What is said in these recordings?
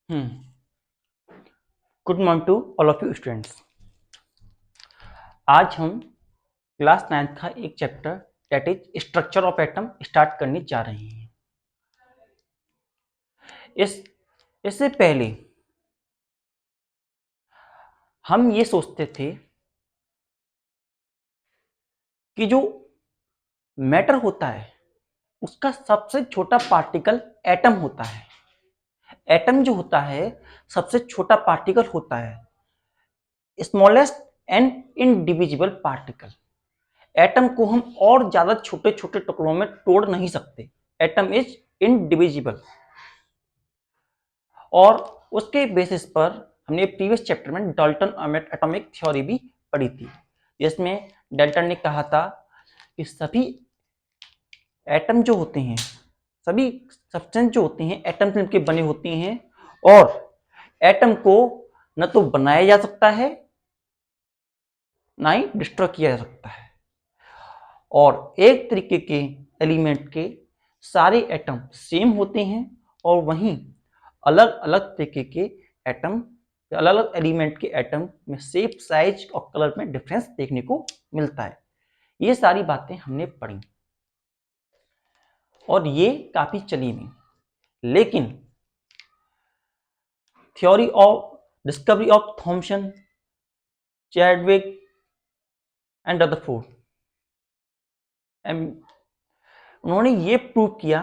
Good morning to all of you students. आज हम class 9th का एक chapter that is structure of atom start करने जा रहे हैं। इससे पहले हम ये सोचते थे कि जो मैटर होता है उसका सबसे छोटा पार्टिकल एटम होता है। एटम जो होता है सबसे छोटा पार्टिकल होता है, smallest and indivisible particle. Atom को हम और ज्यादा छोटे छोटे टुकड़ों में तोड़ नहीं सकते। Atom is indivisible. और उसके बेसिस पर हमने प्रीवियस चैप्टर में डाल्टन एटॉमिक थ्योरी भी पढ़ी थी, जिसमें डाल्टन ने कहा था कि सभी एटम जो होते हैं, सभी सब्सटेंस जो होते हैं एटम से मिलकर बने होते हैं, और एटम को न तो बनाया जा सकता है ना ही डिस्ट्रॉय किया जा सकता है। और एक तरीके के एलिमेंट के सारे एटम सेम होते हैं और वहीं अलग अलग तरीके के एटम, अलग अलग एलिमेंट के एटम में शेप, साइज और कलर में डिफरेंस देखने को मिलता है। ये सारी बातें हमने पढ़ी और ये काफी चली नहीं, लेकिन theory of discovery of Thomson, Chadwick and Rutherford, उन्होंने ये प्रूव किया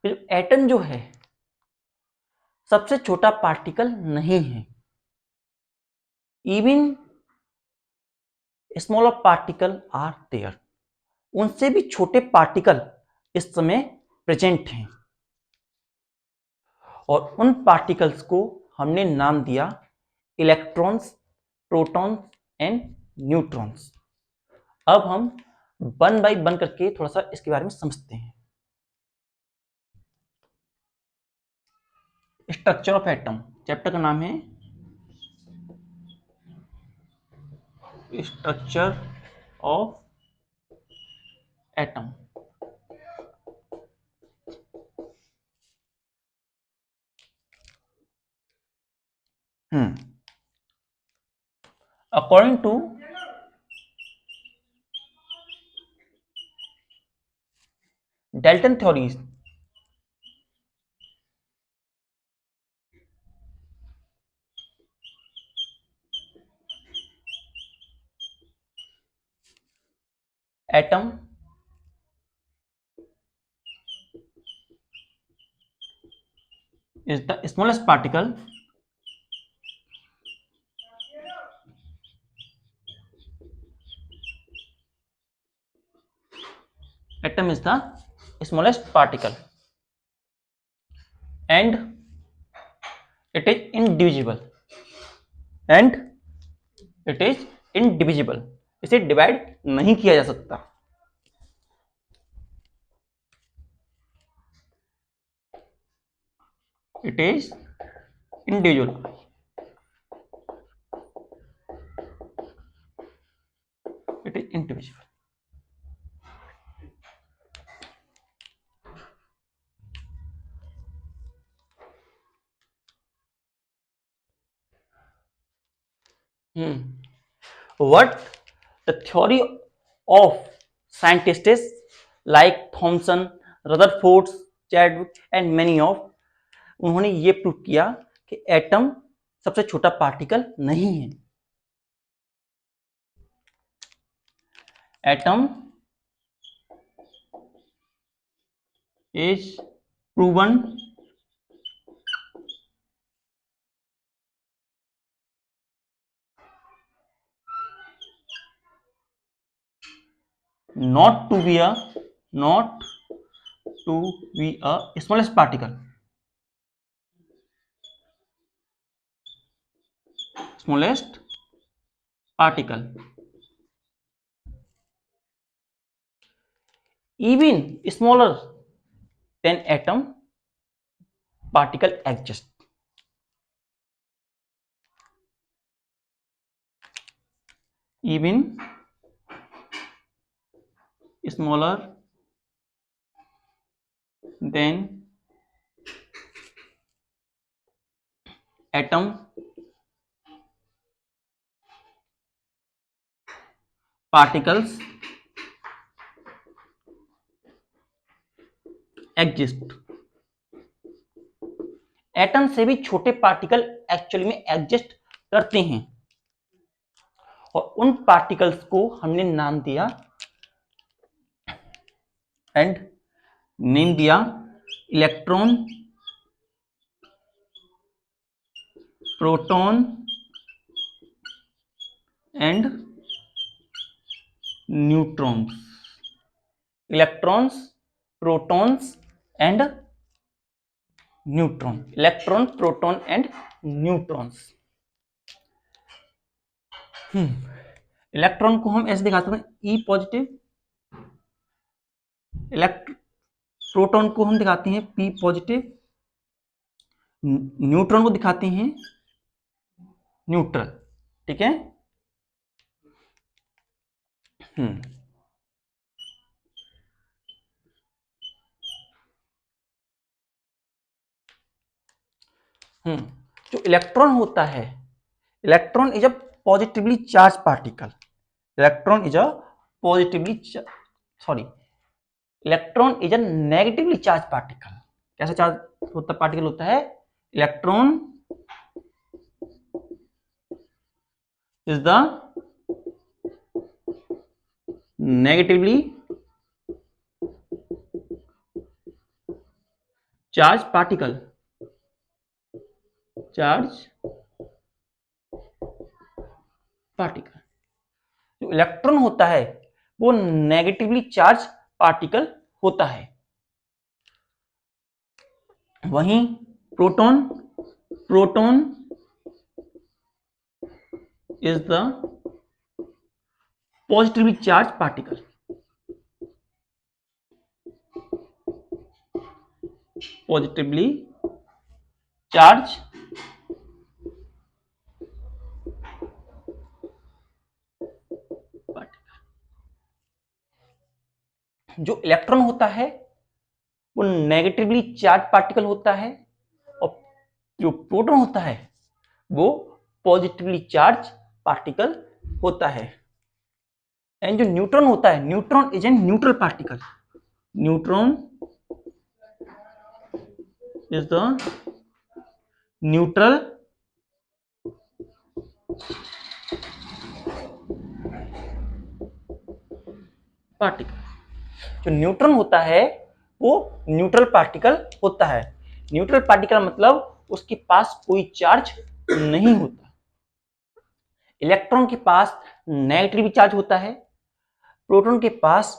कि एटम जो है सबसे छोटा पार्टिकल नहीं है। Even smaller particle are there, उनसे भी छोटे पार्टिकल इस समय प्रेजेंट हैं, और उन पार्टिकल्स को हमने नाम दिया इलेक्ट्रॉन्स, प्रोटॉन्स एंड न्यूट्रॉन्स। अब हम वन बाय वन करके थोड़ा सा इसके बारे में समझते हैं। स्ट्रक्चर ऑफ एटम चैप्टर का नाम है structure of atom. According to Dalton theories, atom is the smallest particle atom is the smallest particle and it is indivisible and it is indivisible, इसे डिवाइड नहीं किया जा सकता। It is indivisible, it is indivisible। What the theory of scientists like Thomson, Rutherford, Chadwick and many of, उन्होंने ये prove किया कि atom सबसे छोटा पार्टिकल नहीं है। Atom is proven not to be a smallest particle, smallest particle, even smaller than atom particle exist, even smaller than atom particles exist. Atom से भी छोटे पार्टिकल एक्चुअली में एग्जिस्ट करते हैं और उन पार्टिकल्स को हमने नाम दिया electron, proton and neutrons. Electrons, protons and neutron, electron, proton and neutrons. Electron को हम ऐसे दिखा सकते हैं ई पॉजिटिव, प्रोटॉन को हम दिखाते हैं पी पॉजिटिव, न्यूट्रॉन को दिखाते हैं न्यूट्रल। ठीक है। जो इलेक्ट्रॉन होता है, electron is a positively charge particle. Electron is a positively sorry electron is a negatively charge particle. कैसा चार्ज होता पार्टिकल होता है? Electron is the negatively charge particle. जो इलेक्ट्रॉन होता है वो नेगेटिवली चार्ज पार्टिकल होता है। वहीं proton is the positively charge particle. Positively charge particle. जो इलेक्ट्रॉन होता है वो नेगेटिवली चार्ज पार्टिकल होता है और जो प्रोटॉन होता है वो पॉजिटिवली चार्ज पार्टिकल होता है। एंड जो न्यूट्रॉन होता है, neutron is an neutral particle. Neutron is the neutral particle. जो न्यूट्रॉन होता है वो न्यूट्रल पार्टिकल होता है। न्यूट्रल पार्टिकल मतलब उसके पास कोई चार्ज नहीं होता। इलेक्ट्रॉन के पास नेगेटिव चार्ज होता है, प्रोटॉन के पास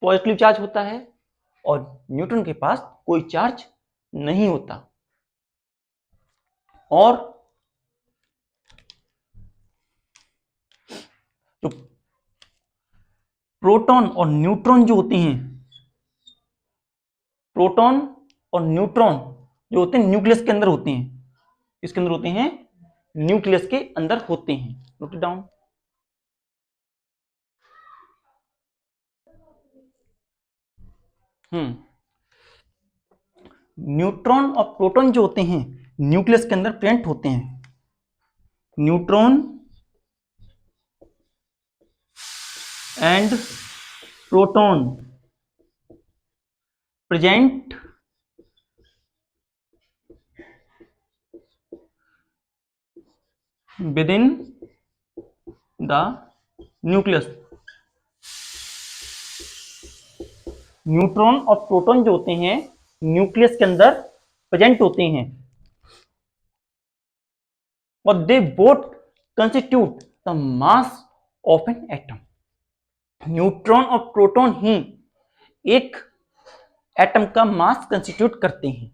पॉजिटिव चार्ज होता है और न्यूट्रॉन के पास कोई चार्ज नहीं होता। और जो प्रोटॉन और न्यूट्रॉन जो होते हैं, प्रोटॉन और न्यूट्रॉन जो होते हैं न्यूक्लियस के अंदर होते हैं। किसके अंदर होते हैं? न्यूक्लियस के अंदर होते हैं। Note it down. न्यूट्रॉन और प्रोटॉन जो होते हैं न्यूक्लियस के अंदर प्रेजेंट होते हैं। Neutron and proton present with in the nucleus. Neutron और प्रोटॉन जो होते हैं न्यूक्लियस के अंदर प्रेजेंट होते हैं और they both constitute the mass of an atom. Neutron और प्रोटॉन ही एक एटम का मास कंस्टिट्यूट करते हैं।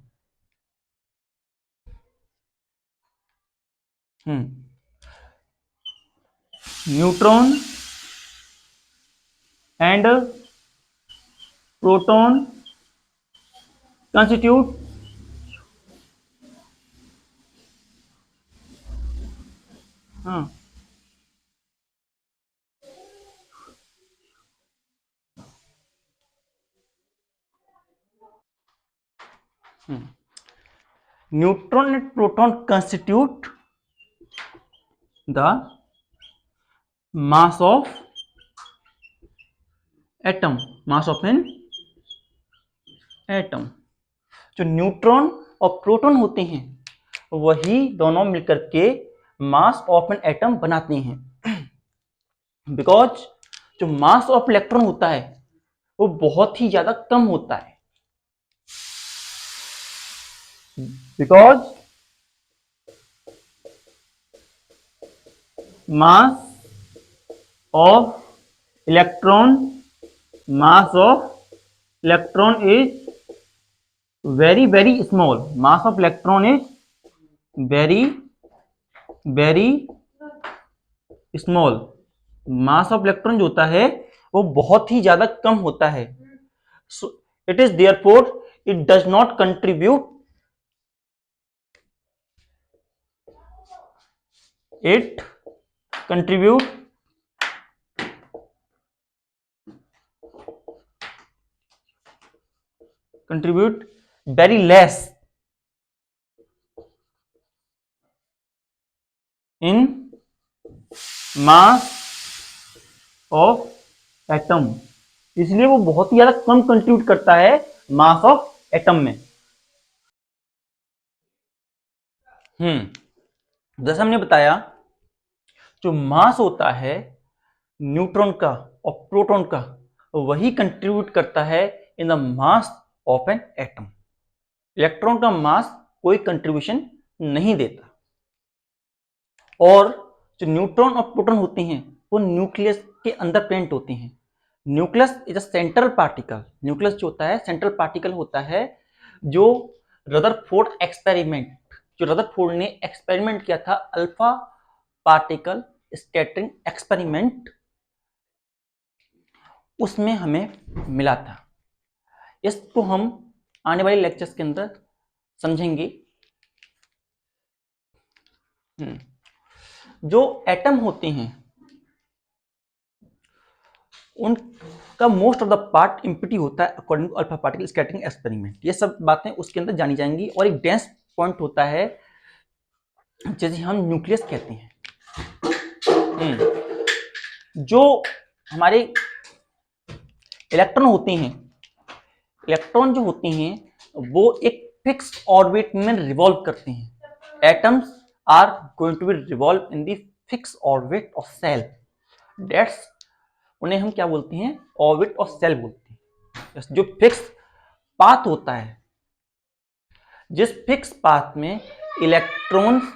Neutron and proton constitute neutron and proton constitute the mass of atom, mass of an atom. जो न्यूट्रॉन और प्रोटॉन होते हैं वही दोनों मिलकर के मास ऑफ एन एटम बनाते हैं। बिकॉज जो मास ऑफ इलेक्ट्रॉन होता है वो बहुत ही ज्यादा कम होता है। Because mass of electron is very very small, mass of electron is very very small, mass of electron जो होता है वो बहुत ही ज्यादा कम होता है। so it is therefore it does not contribute contribute very less in mass of atom, इसलिए वो बहुत ही ज्यादा कम कंट्रीब्यूट करता है मास ऑफ एटम में। जैसा हमने बताया जो मास होता है न्यूट्रॉन का और प्रोटॉन का वही कंट्रीब्यूट करता है in the mass of an atom. Electron का मास कोई कंट्रीब्यूशन नहीं देता। और जो न्यूट्रॉन और प्रोटॉन होते हैं वो न्यूक्लियस के अंदर प्रेजेंट होते हैं। Nucleus is a central particle. Nucleus जो होता है सेंट्रल पार्टिकल होता है जो रदरफोर्ड एक्सपेरिमेंट, जो रदरफोर्ड ने एक्सपेरिमेंट किया था अल्फा पार्टिकल स्कैटरिंग एक्सपेरिमेंट, उसमें हमें मिला था। इसको हम आने वाले लेक्चर्स के अंदर समझेंगे। जो एटम होते हैं उनका most of the part empty होता है according to alpha particle scattering experiment. ये सब बातें उसके अंदर जानी जाएंगी। और एक डेंस पॉइंट होता है जिसे हम न्यूक्लियस कहते हैं। जो हमारे इलेक्ट्रॉन होते हैं, इलेक्ट्रॉन जो होते हैं वो एक फिक्स ऑर्बिट में रिवॉल्व करते हैं। Atoms are going to be revolve in the fix orbit of shell. That's उन्हें हम क्या बोलते हैं? ऑर्बिट ऑफ सेल बोलते हैं। जो फिक्स पाथ होता है, जिस फिक्स पाथ में इलेक्ट्रॉन्स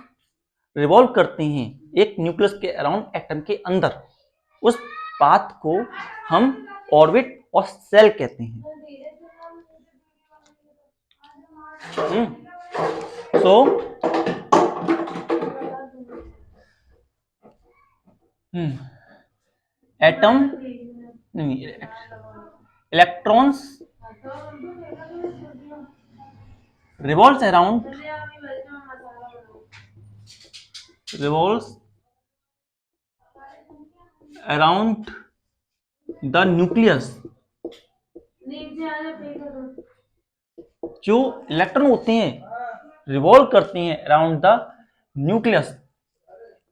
रिवॉल्व करते हैं एक न्यूक्लियस के अराउंड एटम के अंदर, उस पाथ को हम ऑर्बिट ऑफ सेल कहते हैं। So atom electrons revolves around the nucleus। जो इलेक्ट्रॉन होते हैं रिवॉल्व करते हैं around the nucleus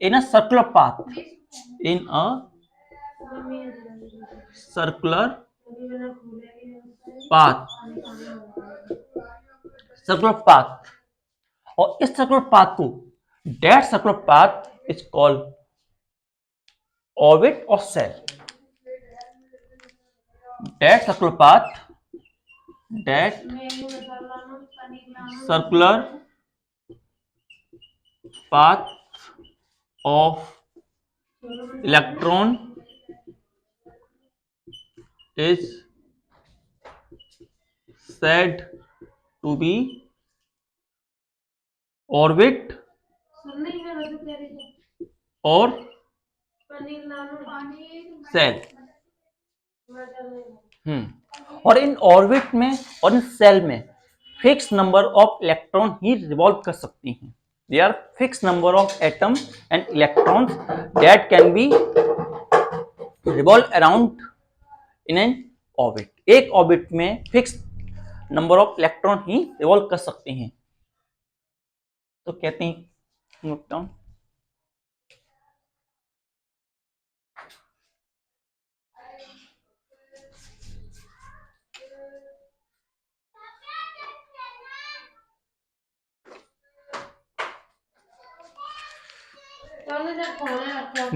in a circular path, in a circular path, circular path. और इस सर्कुलर पाथ को, that circular path is called orbit of shell. That circular path, that circular path of electron is said to be orbit or cell। और इन orbit में और इन cell में fix number of electron he revolve कर सकती हैं। There are fixed number of atoms and electrons that can be revolve around in an orbit। एक orbit में fix number of electron he revolve कर सकते हैं। तो कहते हैं note down.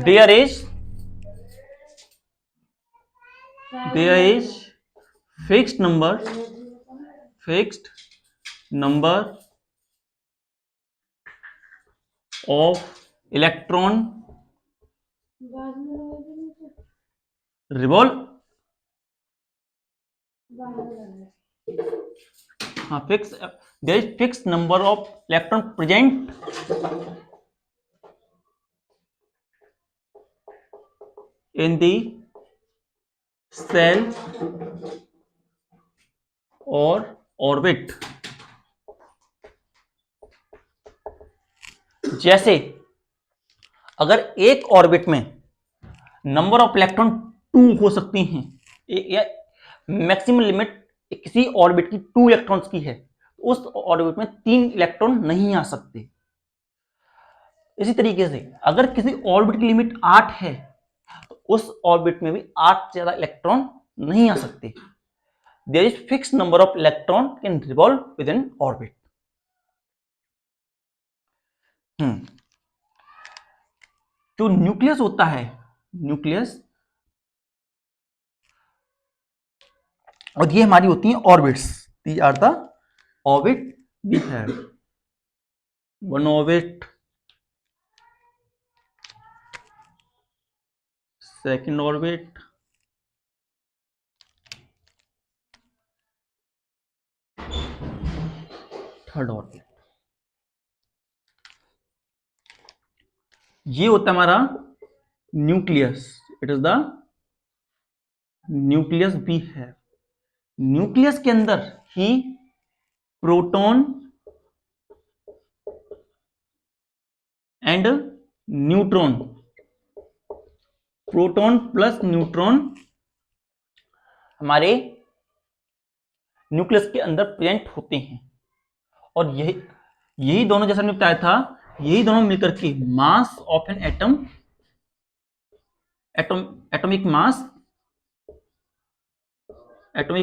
There is fixed number of electron revolve there is fixed number of electron present in the cell or orbit। जैसे अगर एक ऑर्बिट में नंबर ऑफ इलेक्ट्रॉन 2 हो सकती हैं, या मैक्सिमम लिमिट किसी ऑर्बिट की 2 इलेक्ट्रॉन्स की है, तो उस ऑर्बिट में 3 इलेक्ट्रॉन नहीं आ सकते। इसी तरीके से अगर किसी ऑर्बिट की लिमिट 8 है, तो उस ऑर्बिट में भी 8 से ज्यादा इलेक्ट्रॉन नहीं आ सकते। There is fixed number of electron can revolve within orbit. जो न्यूक्लियस होता है, न्यूक्लियस, और ये हमारी होती हैं orbits. These are the orbit we have. One orbit, second orbit, third orbit. ये होता है हमारा nucleus. It is the nucleus we have. Nucleus के अंदर ही proton and neutron, proton plus neutron हमारे न्यूक्लियस के अंदर प्रेजेंट होते हैं। और यही दोनों, जैसा हमने बताया था, यही दोनों मिलकर के mass of N atomic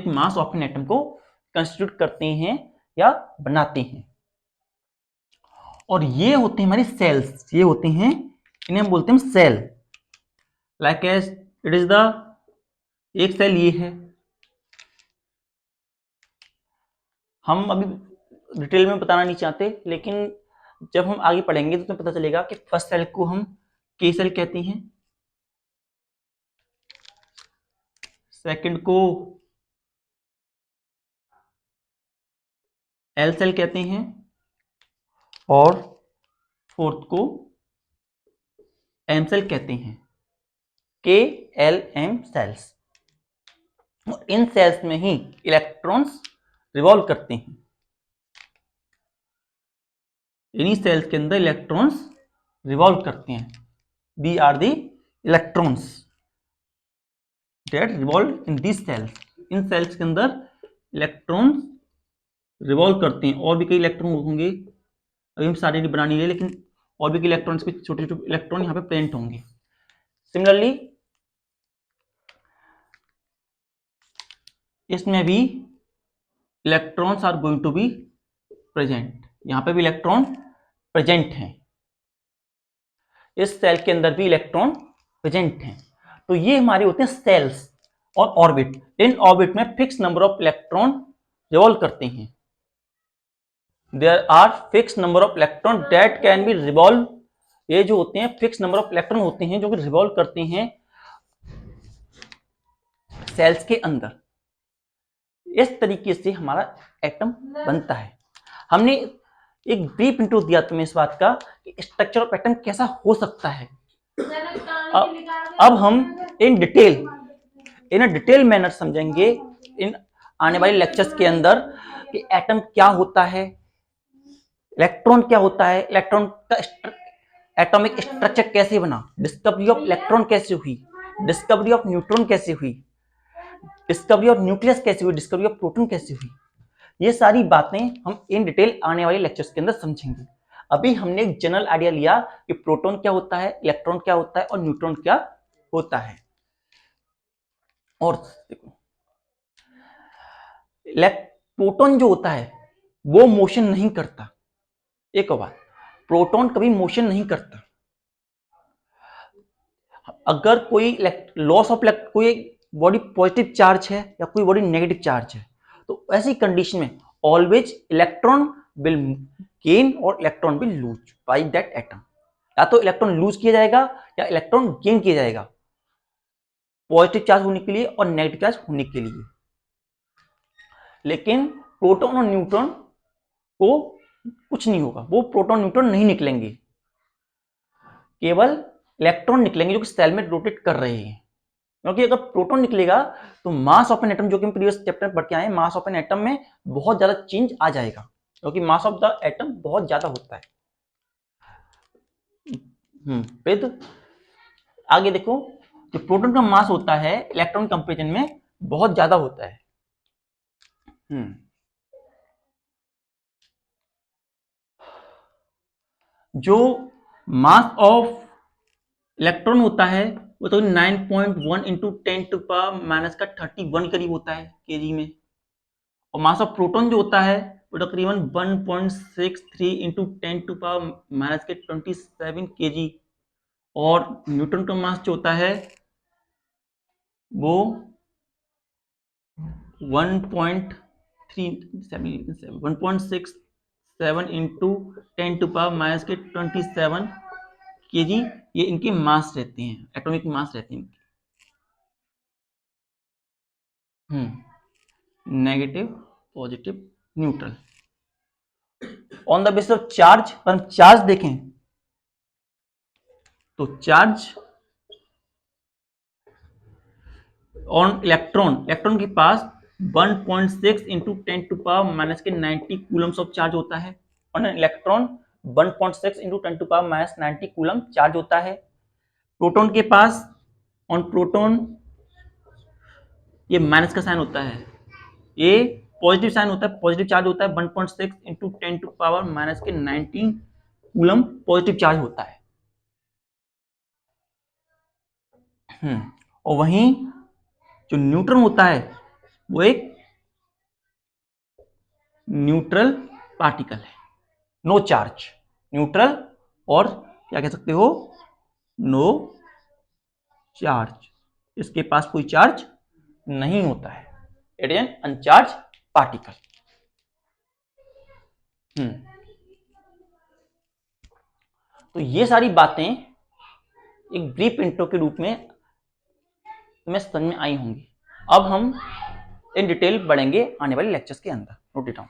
mass of an atom को कंस्टिट्यूट करते हैं या बनाते हैं। और ये होते हैं हमारी सेल्स। ये होते हैं, इन्हें हम बोलते हैं shell. Like as it is the, एक सेल ये है। हम अभी डिटेल में बताना नहीं चाहते, लेकिन जब हम आगे पढ़ेंगे तो तुम्हें पता चलेगा कि फर्स्ट सेल को हम के सेल कहते हैं, सेकंड को एल सेल कहते हैं, और फोर्थ को एम सेल कहते हैं, के एल एम सेल्स। इन सेल्स में ही इलेक्ट्रॉन्स रिवॉल्व करते हैं। इन्हीं सेल्स के अंदर इलेक्ट्रॉन्स रिवॉल्व करते हैं। These are the electrons that revolve in this shells. इन सेल्स के अंदर इलेक्ट्रॉन्स रिवॉल्व करते हैं। और भी कई इलेक्ट्रॉन होंगे, अभी हम सारे नहीं बनानी है, लेकिन और भी कई इलेक्ट्रॉन्स के छोटे छोटे इलेक्ट्रॉन यहाँ पे प्रेजेंट होंगे। सिमिलरली इसमें भी electrons are going to be present. यहाँ पे भी इलेक्ट्रॉन प्रेजेंट हैं, इस सेल के अंदर भी इलेक्ट्रॉन प्रेजेंट हैं। तो ये हमारे होते हैं सेल्स और ऑर्बिट। इन ऑर्बिट में fix number of electron revolve करते हैं। There are fix number of electron that can be revolve. ये जो होते हैं फिक्स नंबर ऑफ इलेक्ट्रॉन होते हैं जो कि रिवॉल्व करते हैं सेल्स के अंदर। इस तरीके से हमारा एटम बनता है। हमने एक ब्रीफ इंट्रो दिया तुम्हें इस बात का कि स्ट्रक्चर ऑफ एटम कैसा हो सकता है। अब हम इन डिटेल मैनर समझेंगे इन आने वाले लेक्चर्स के अंदर कि एटम क्या होता है, इलेक्ट्रॉन क्या होता है, इलेक्ट्रॉन का एटॉमिक स्ट्रक्चर कैसे बना, डिस्कवरी ऑफ इलेक्ट्रॉन कैसे हुई, डिस्कवरी ऑफ न्यूट्रॉन कैसे हुई, डिस्कवरी ऑफ न्यूक्लियस कैसे हुई, डिस्कवरी ऑफ प्रोटॉन कैसे हुई। ये सारी बातें हम इन डिटेल आने वाले लेक्चर्स के अंदर समझेंगे। अभी हमने एक जनरल आइडिया लिया कि प्रोटॉन क्या होता है, इलेक्ट्रॉन क्या होता है और न्यूट्रॉन क्या होता है। और देखो प्रोटॉन जो होता है वो मोशन नहीं करता। एक और बात, प्रोटॉन कभी मोशन नहीं करता। अगर कोई लॉस ऑफ कोई बॉडी पॉजिटिव चार्ज है या कोई बॉडी नेगेटिव चार्ज है, तो ऐसी कंडीशन में ऑलवेज इलेक्ट्रॉन विल गेन और electron will lose by that atom. या तो इलेक्ट्रॉन लूज किया जाएगा या इलेक्ट्रॉन गेन किया जाएगा, पॉजिटिव चार्ज होने के लिए और नेगेटिव चार्ज होने के लिए। लेकिन प्रोटॉन और न्यूट्रॉन को कुछ नहीं होगा, वो प्रोटॉन न्यूट्रॉन नहीं निकलेंगे, केवल इलेक्ट्रॉन निकलेंगे जो कि सेल में रोटेट कर रहे हैं। क्योंकि अगर प्रोटॉन निकलेगा तो मास ऑफ एन एटम, जो कि हम प्रीवियस चैप्टर में पढ़ के आए, मास ऑफ एन एटम में बहुत ज्यादा चेंज आ जाएगा, क्योंकि मास ऑफ द एटम बहुत ज्यादा होता है। फिर आगे देखो, जो प्रोटॉन का मास होता है इलेक्ट्रॉन कंपेरिजन में बहुत ज्यादा होता है। जो मास ऑफ इलेक्ट्रॉन होता है वो तो 9.1 इंटू 10⁻⁻31 करीब होता है केजी में, और मास ऑफ प्रोटॉन जो होता है वो तकरीबन 1.63 इंटू 10⁻27 केजी, और न्यूट्रॉन का मास जो होता है वो 1.67 इंटू 10⁻27 केजी, ये इनके मास रहते हैं, एटॉमिक मास रहते हैं इनके। Negative, positive, neutral. On the basis of charge, पर हम चार्ज देखें तो चार्ज ऑन इलेक्ट्रॉन के पास 1.6 इंटू 10⁻90 कूलम्स ऑफ चार्ज होता है। On electron 1.6 into 10⁻90 coulomb charge होता है। प्रोटॉन के पास, ऑन प्रोटॉन ये माइनस का साइन होता है, ये पॉजिटिव साइन होता है, पॉजिटिव चार्ज होता है। 1.6 इंटू 10⁻90 कूलम पॉजिटिव चार्ज होता है। और वहीं जो न्यूट्रॉन होता है वो एक न्यूट्रल पार्टिकल है, नो चार्ज, न्यूट्रल, और क्या कह सकते हो, नो चार्ज, इसके पास कोई चार्ज नहीं होता है, इट इज एन अनचार्ज पार्टिकल। तो ये सारी बातें एक ब्रीफ इंट्रो के रूप में तुम्हें समझ में आई होंगी। अब हम इन डिटेल बढ़ेंगे आने वाले लेक्चर्स के अंदर। Note it down.